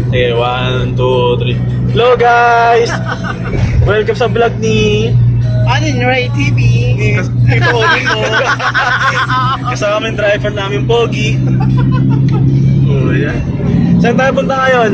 Okay, 1, 2, 3. Hello guys! Welcome sa vlog ni Onin TV. Ito Onin mo. Kasama kami driver namin Pogi. Oh, yan. Saan tayo punta ngayon?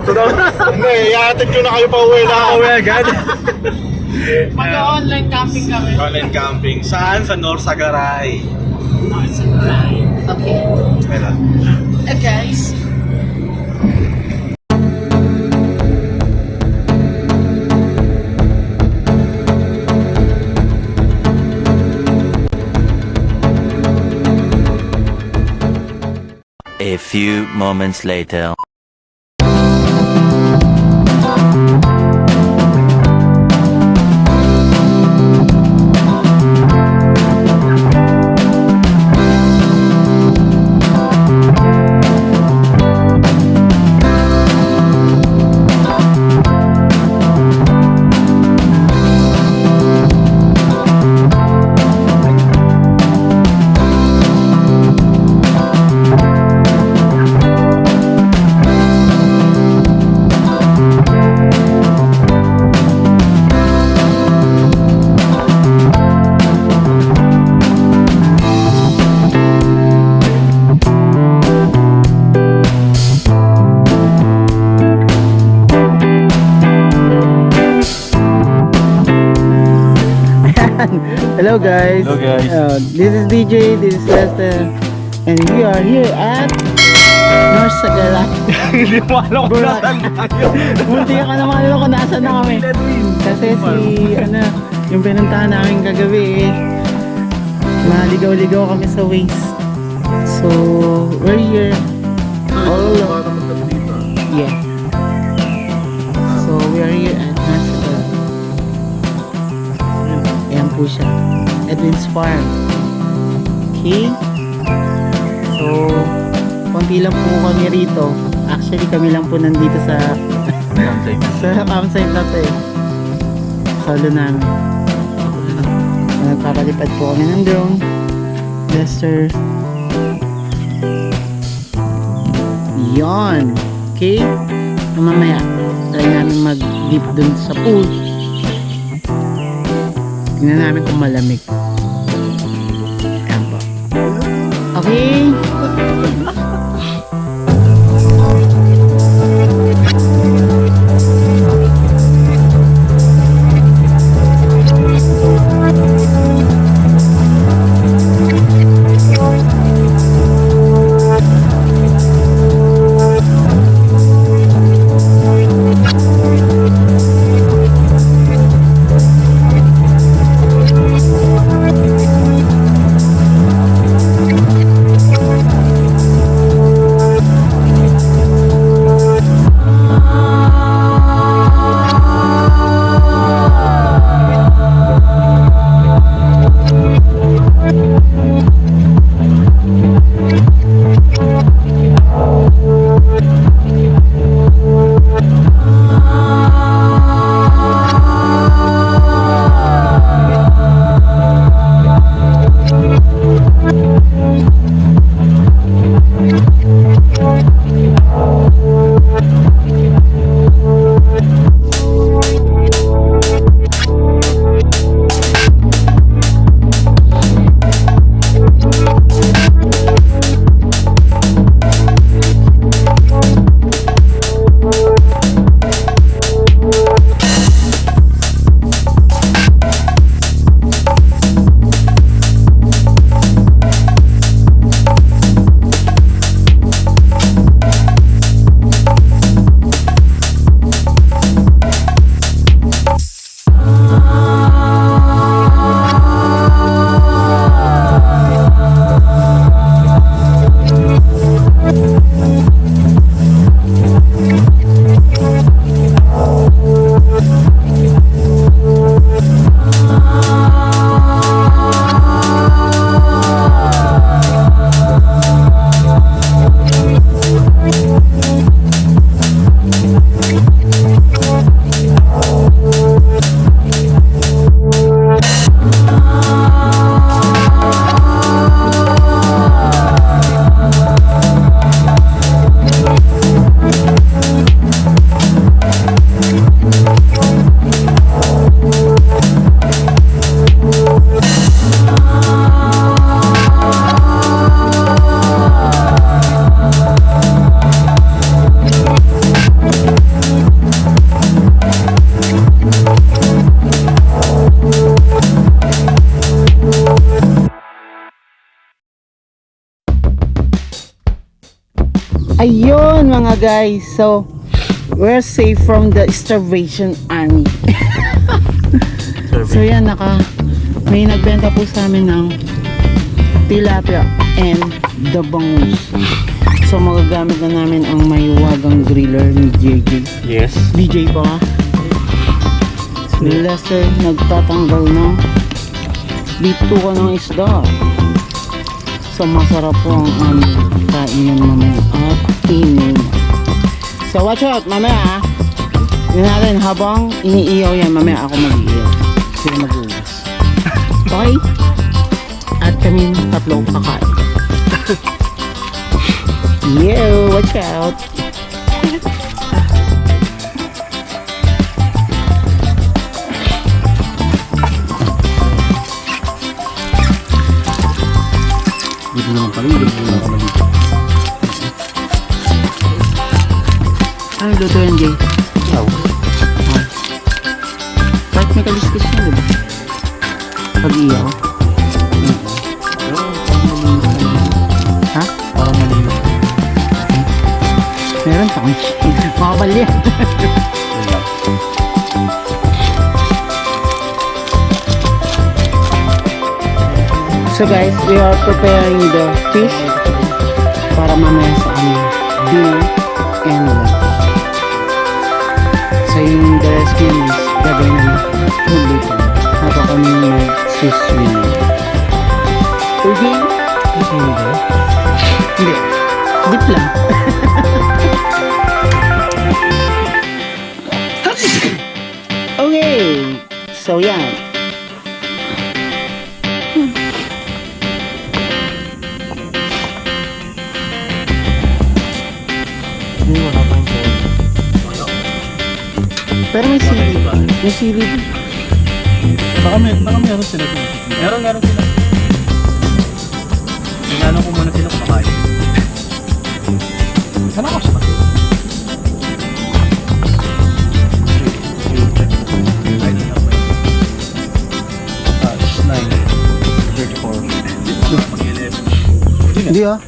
Doon. Hindi, iatid ko na kayo pa uwi na ako agad. Mag-online camping kami. Online camping. Saan? Sa North Sagaray. Okay. Kailan? Guys. A few moments later. Hello guys. Hello, guys. This is DJ, this is Lester, and we are here at North Sagaray. Hindi mo alam kung saan tayo. Munti ka naman alam kung nasaan na kami. Kasi yung pinuntahan namin kagabi maligaw-ligaw kami sa Waze. So, we're here all alone. Yeah. So, we are here at North Sagaray. Ayan po siya. Edwin's Farm. Okay? So, konti lang po kami rito. Actually, kami lang po nandito sa campsite na to eh. Solo namin. Nagpapalipad po kami ng drone. Lester. Yon. Okay? Mamaya, try namin mag-dip dun sa pool. Tingnan namin kung malamig. Ayan po. Okay? Ayun mga guys. So, we're safe from the starvation army. So yan, may nagbenta po sa amin ng tilapia and the bangus. So magagamit na namin ang mayuwagang griller ni JJ. Yes. DJ pa ka? Si Lester nagtatanggal ng bituka ng isda. So masarap po ang aming kainan mamaya at inin. So watch out mamaya ha. Yun natin habang iniiyaw yan mamaya ako mag-iiyaw. Sila mag-uwas. Okay? At kami tatlo kakain. Yeah, watch out. Dito naman kami, dito naman kami dito. Ano luto yan, Jay? Wow. Kahit may kaliskis na, diba? Pag-iyaw. Ha? Parang malino. Meron pa kung makabal yan. So guys, we are preparing the fish para mamaya sa aming dinner and lunch. So yung the rest yun is gagawin namin magluto habang kami mag-swim. Okay? Hindi. Dip lang. Okay. So yan. Wala pang phone. Pero may silid. May silid. Baka meron sila dito. Meron sila. Tingnan ko muna sila kumakain. Sana ako siya. It's 9:34. Hindi ah.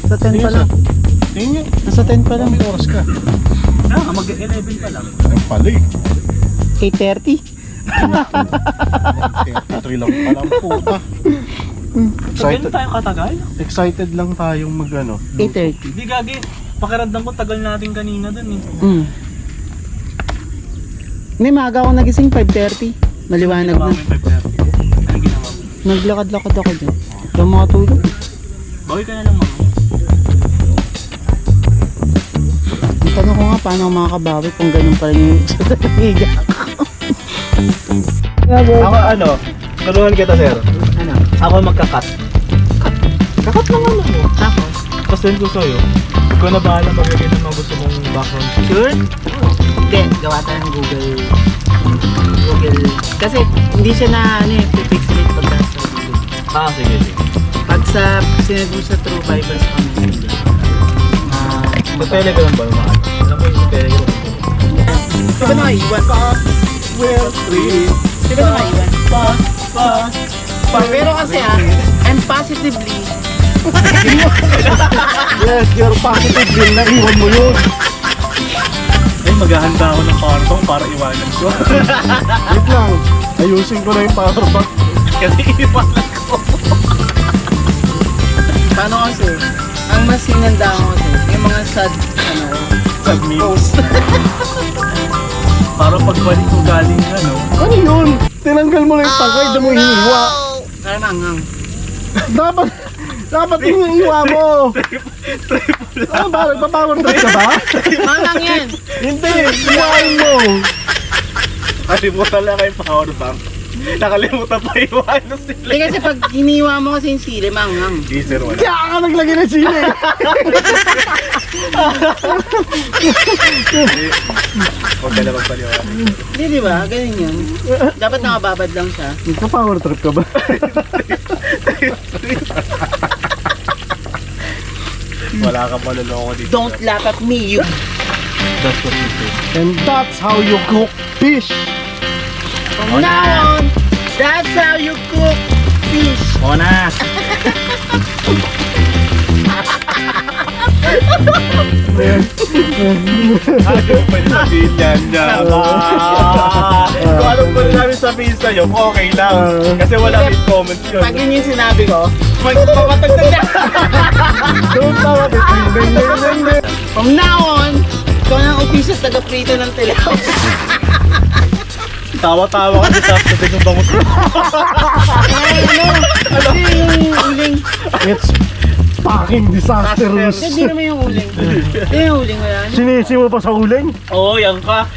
Sa 10 pa lang. Tingin. Nasa 10 pa lang. May oras ka. Mag-11 pa lang. Ay pala eh. 8:30. 33 lang palang puta. Tagal tayo katagal? Excited lang tayong mag-ano. 8:30. Hindi gagi. Pakiramdam ko tagal natin kanina dun eh. Hindi, maaga ako nagising 5:30. Maliwanag na. Ano ginawa mo? Naglakad-lakad ako dyan. Yung mga tulog. Bawi ka na lang mama. Ang tanong ko nga, paano ako makakabawi kung ganun pa rin yung higa ko. Ako ano, tulungan kita sir. Ano? Ako magkakat. Kakat lang ano mo. Tapos? Tapos din ko sa'yo. Ikaw na bahala magbigay ng mga gusto mong background. Sure? Hindi, gawa tayo ng Google. Kasi hindi siya na pipixelate pagka sa Google. Sige. Pag sinad mo sa True Bible sa Messenger. Sa Telegram ba yung mga? Alam mo yung sa Telegram. Di ba nakaiwan? We're free. Di ba nakaiwan? Pass. Pero kasi I'm positively Yes, you're positive din. Naiwan mo yun. Ay, maghahanda ako ng power bank para iwanan ko. Wait lang. Ayusin ko na yung power bank. Kasi iwanan ko. paano kasi? Ang mas sinanda ko kasi yung mga sad Sad memes. Para pagbalik ko galing ano. Ano yun? Tinanggal mo lang yung tangkay, damo hiniwa. Karangang. Dapat yung hiniwa mo. Ano ba? Nagpapower trip ka ba? Mangang yan. Hindi, hiwain mo. Nakalimutan lang kayo power bank. Nakalimutan pa iwanan sila. Hindi kasi pag iniwa mo kasi yung sili, mangang. Teaser wala. Kaya ka naglagay ng sili. Huwag ka na magpaliwanag. Hindi, di ba? Ganun yun. Dapat nakababad lang siya. Nagpa-power trip ka ba? Wala ka maluloko dito. Don't laugh at me, you. That's what you say. And that's how you cook fish. From now on, that's how you cook fish. Ona! Hindi mo pwede sabihin yan niya. Kung anong pwede namin sabihin sa'yo, okay lang. Kasi wala rin comments yun. Pag yun yung sinabi ko, magpapatagtag na. Don't tawa, ding. From now on, ikaw na ang official taga-prito ng teleho. Tawa-tawa ka sa sabi ng bangus. Ano yung uling? It's fucking disastrous. Hindi naman yung uling. Hindi yung uling, wala. Sinisi mo pa sa uling? Oo, yan ka.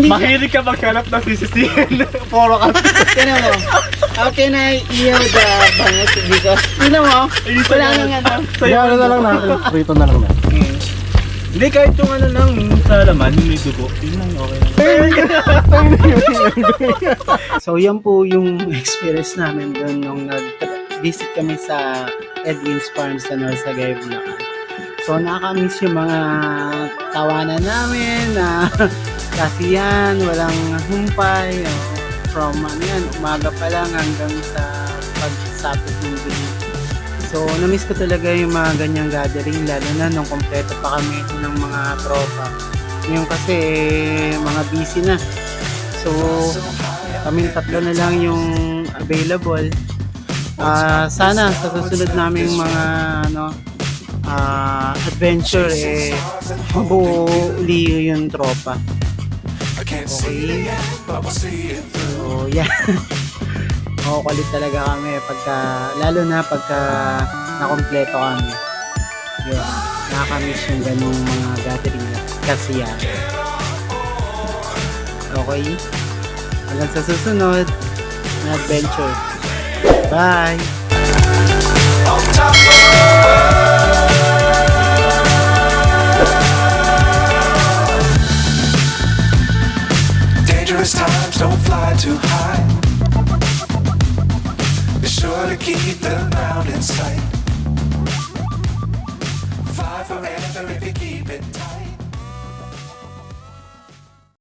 Mahilig ka maghanap ng sisisihin. Puro ka. Tinan mo, how can I hear the bangus because, tinan mo, wala nang ano. Kaya ano na lang natin. Prito na lang natin. Hindi, kahit yung ano lang, sa laman, yung may dugo. Yun lang, okay lang. So yan po yung experience namin doon nung nag-visit kami sa Edwin's Farm sa Norsagay, Bulacan. So nakakamiss yung mga tawanan namin na kasiyan, walang humpay, from ano yan, umaga pa lang hanggang sa pagsapit ng gabi. So namiss ko talaga yung mga ganyang gathering, lalo na nung kompleto pa kami ng mga tropa. Ngayon kasi mga busy na. So kami tatlo na lang yung available. Sana sa susunod naming mga adventure mabuo uli yung tropa. Okay. So yeah. Makukulit talaga kami lalo na pagka nakompleto kami. Yun, nakakamiss yung ganung mga gathering kasi yan. Okay? Hanggang sa susunod na adventure. Bye! Dangerous times, don't fly too high. Be sure to keep the ground in sight. Fly forever.